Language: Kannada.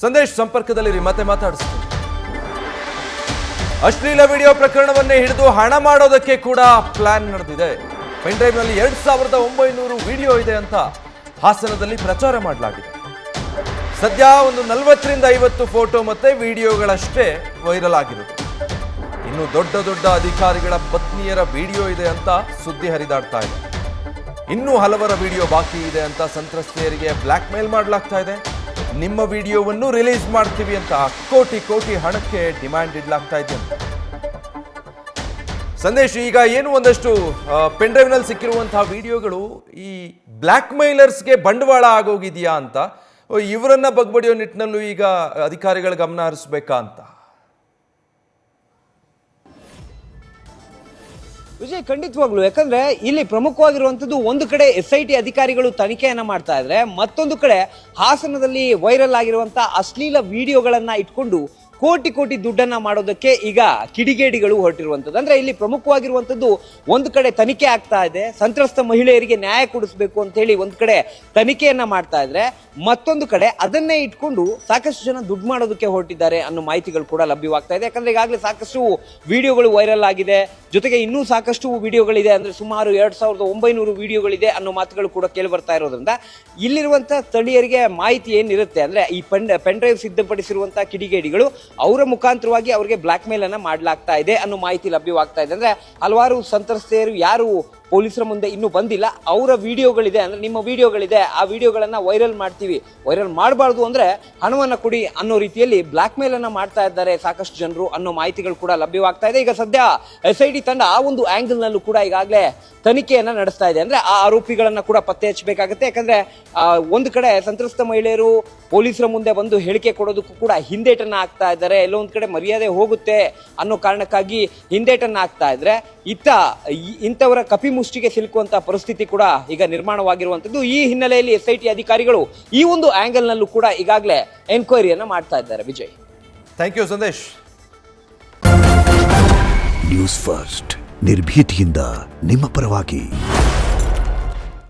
ಸಂದೇಶ್ ಸಂಪರ್ಕದಲ್ಲಿ ಮತ್ತೆ ಮಾತಾಡಿಸ್ತೀನಿ. ಅಶ್ಲೀಲ ವಿಡಿಯೋ ಪ್ರಕರಣವನ್ನೇ ಹಿಡಿದು ಹಣ ಮಾಡೋದಕ್ಕೆ ಕೂಡ ಪ್ಲಾನ್ ನಡೆದಿದೆ. ಪೆನ್ ಡ್ರೈವ್ ನಲ್ಲಿ 2900 ವಿಡಿಯೋ ಇದೆ ಅಂತ ಹಾಸನದಲ್ಲಿ ಪ್ರಚಾರ ಮಾಡಲಾಗಿದೆ. ಸದ್ಯ ಒಂದು 40 ರಿಂದ 50 ಫೋಟೋ ಮತ್ತೆ ವಿಡಿಯೋಗಳಷ್ಟೇ ವೈರಲ್ ಆಗಿರೋದು. ಇನ್ನು ದೊಡ್ಡ ದೊಡ್ಡ ಅಧಿಕಾರಿಗಳ ಪತ್ನಿಯರ ವಿಡಿಯೋ ಇದೆ ಅಂತ ಸುದ್ದಿ ಹರಿದಾಡ್ತಾ ಇದೆ. ಇನ್ನೂ ಹಲವರ ವಿಡಿಯೋ ಬಾಕಿ ಇದೆ ಅಂತ ಸಂತ್ರಸ್ತೆಯರಿಗೆ ಬ್ಲ್ಯಾಕ್ ಮೇಲ್ ಮಾಡಲಾಗ್ತಾ ಇದೆ. ನಿಮ್ಮ ವಿಡಿಯೋವನ್ನು ರಿಲೀಸ್ ಮಾಡ್ತೀವಿ ಅಂತ ಕೋಟಿ ಹಣಕ್ಕೆ ಡಿಮ್ಯಾಂಡ್ ಇಡಲಾಗ್ತಾ ಇದೆ. ಸಂದೇಶ್, ಈಗ ಏನು ಒಂದಷ್ಟು ಪೆನ್ ಡ್ರೈವ್ ನಲ್ಲಿ ಸಿಕ್ಕಿರುವಂತಹ ವಿಡಿಯೋಗಳು ಈ ಬ್ಲ್ಯಾಕ್ ಮೇಲರ್ಸ್ಗೆ ಬಂಡವಾಳ ಆಗೋಗಿದೆಯಾ ಅಂತ, ಇವರನ್ನ ಬಗ್ಬಡಿಯೋ ನಿಟ್ಟಿನಲ್ಲೂ ಈಗ ಅಧಿಕಾರಿಗಳ ಗಮನ ಹರಿಸಬೇಕಾ ಅಂತ. ವಿಜಯ್, ಖಂಡಿತವಾಗ್ಲು. ಯಾಕಂದ್ರೆ ಇಲ್ಲಿ ಪ್ರಮುಖವಾಗಿರುವಂತದ್ದು ಒಂದು ಕಡೆ SIT ಅಧಿಕಾರಿಗಳು ತನಿಖೆಯನ್ನ ಮಾಡ್ತಾ ಇದ್ರೆ, ಮತ್ತೊಂದು ಕಡೆ ಹಾಸನದಲ್ಲಿ ವೈರಲ್ ಆಗಿರುವಂತ ಅಶ್ಲೀಲ ವಿಡಿಯೋಗಳನ್ನ ಇಟ್ಕೊಂಡು ಕೋಟಿ ದುಡ್ಡನ್ನ ಮಾಡೋದಕ್ಕೆ ಈಗ ಕಿಡಿಗೇಡಿಗಳು ಹೊರಟಿರುವಂತದ್ದು. ಅಂದ್ರೆ ಇಲ್ಲಿ ಪ್ರಮುಖವಾಗಿರುವಂತದ್ದು ಒಂದು ಕಡೆ ತನಿಖೆ ಆಗ್ತಾ ಇದೆ, ಸಂತ್ರಸ್ತ ಮಹಿಳೆಯರಿಗೆ ನ್ಯಾಯ ಕೊಡಿಸಬೇಕು ಅಂತ ಹೇಳಿ ಒಂದು ಕಡೆ ತನಿಖೆಯನ್ನ ಮಾಡ್ತಾ ಇದ್ರೆ, ಮತ್ತೊಂದು ಕಡೆ ಅದನ್ನೇ ಇಟ್ಕೊಂಡು ಸಾಕಷ್ಟು ಜನ ದುಡ್ಡು ಮಾಡೋದಕ್ಕೆ ಹೊರಟಿದ್ದಾರೆ ಅನ್ನೋ ಮಾಹಿತಿಗಳು ಕೂಡ ಲಭ್ಯವಾಗ್ತಾ ಇದೆ. ಯಾಕಂದ್ರೆ ಈಗಾಗಲೇ ಸಾಕಷ್ಟು ವಿಡಿಯೋಗಳು ವೈರಲ್ ಆಗಿದೆ, ಜೊತೆಗೆ ಇನ್ನೂ ಸಾಕಷ್ಟು ವಿಡಿಯೋಗಳಿದೆ. ಅಂದ್ರೆ ಸುಮಾರು 2900 ವಿಡಿಯೋಗಳಿದೆ ಅನ್ನೋ ಮಾತುಗಳು ಕೂಡ ಕೇಳಿ ಬರ್ತಾ ಇರೋದ್ರಿಂದ ಇಲ್ಲಿರುವಂತಹ ಸ್ಥಳೀಯರಿಗೆ ಮಾಹಿತಿ ಏನಿರುತ್ತೆ ಅಂದ್ರೆ ಈ ಪೆನ್ ಡ್ರೈವ್ ಸಿದ್ಧಪಡಿಸಿರುವಂತಹ ಕಿಡಿಗೇಡಿಗಳು ಅವರ ಮುಖಾಂತರವಾಗಿ ಅವರಿಗೆ ಬ್ಲ್ಯಾಕ್ ಮೇಲ್ ಅನ್ನ ಮಾಡಲಾಗ್ತಾ ಇದೆ ಅನ್ನೋ ಮಾಹಿತಿ ಲಭ್ಯವಾಗ್ತಾ ಇದೆ. ಅಂದ್ರೆ ಹಲವಾರು ಸಂತ್ರಸ್ತೆಯರು ಯಾರು ಪೊಲೀಸರ ಮುಂದೆ ಇನ್ನೂ ಬಂದಿಲ್ಲ, ಅವರ ವಿಡಿಯೋಗಳಿದೆ, ಅಂದ್ರೆ ನಿಮ್ಮ ವಿಡಿಯೋಗಳಿದೆ, ಆ ವಿಡಿಯೋಗಳನ್ನ ವೈರಲ್ ಮಾಡ್ತೀವಿ, ವೈರಲ್ ಮಾಡಬಾರ್ದು ಅಂದ್ರೆ ಹಣವನ್ನ ಕೊಡಿ ಅನ್ನೋ ರೀತಿಯಲ್ಲಿ ಬ್ಲ್ಯಾಕ್ ಮೇಲ್ ಅನ್ನ ಮಾಡ್ತಾ ಇದ್ದಾರೆ ಸಾಕಷ್ಟು ಜನರು ಅನ್ನೋ ಮಾಹಿತಿಗಳು ಕೂಡ ಲಭ್ಯವಾಗ್ತಾ ಇದೆ. ಈಗ ಸದ್ಯ SIT ತಂಡ ಆ ಒಂದು ಆಂಗಲ್ ನಲ್ಲೂ ಕೂಡ ಈಗಾಗಲೇ ತನಿಖೆಯನ್ನ ನಡೆಸ್ತಾ ಇದೆ. ಅಂದ್ರೆ ಆ ಆರೋಪಿಗಳನ್ನ ಕೂಡ ಪತ್ತೆ ಹಚ್ಚಬೇಕಾಗುತ್ತೆ. ಯಾಕಂದ್ರೆ ಒಂದು ಕಡೆ ಸಂತ್ರಸ್ತ ಮಹಿಳೆಯರು ಪೊಲೀಸರ ಮುಂದೆ ಬಂದು ಹೇಳಿಕೆ ಕೊಡೋದಕ್ಕೂ ಕೂಡ ಹಿಂದೇಟನ್ನ ಹಾಕ್ತಾ ಇದ್ದಾರೆ, ಎಲ್ಲೋ ಒಂದ್ ಕಡೆ ಮರ್ಯಾದೆ ಹೋಗುತ್ತೆ ಅನ್ನೋ ಕಾರಣಕ್ಕಾಗಿ ಹಿಂದೇಟನ್ನ ಹಾಕ್ತಾ ಇದ್ರೆ ಇಂಥವರ ಕಪಿಮುಷ್ಟಿಗೆ ಸಿಲುಕುವಂತ ಪರಿಸ್ಥಿತಿ ಕೂಡ ಈಗ ನಿರ್ಮಾಣವಾಗಿರುವಂತದ್ದು. ಈ ಹಿನ್ನೆಲೆಯಲ್ಲಿ SIT ಅಧಿಕಾರಿಗಳು ಈ ಒಂದು ಆಂಗಲ್ ನಲ್ಲೂ ಕೂಡ ಈಗಾಗಲೇ ಎನ್ಕ್ವೈರಿಯನ್ನ ಮಾಡ್ತಾ ಇದ್ದಾರೆ. Vijay, thank you Sandesh. News first, ನಿರ್ಭೀತಿಯಿಂದ ನಿಮ್ಮ ಪರವಾಗಿ.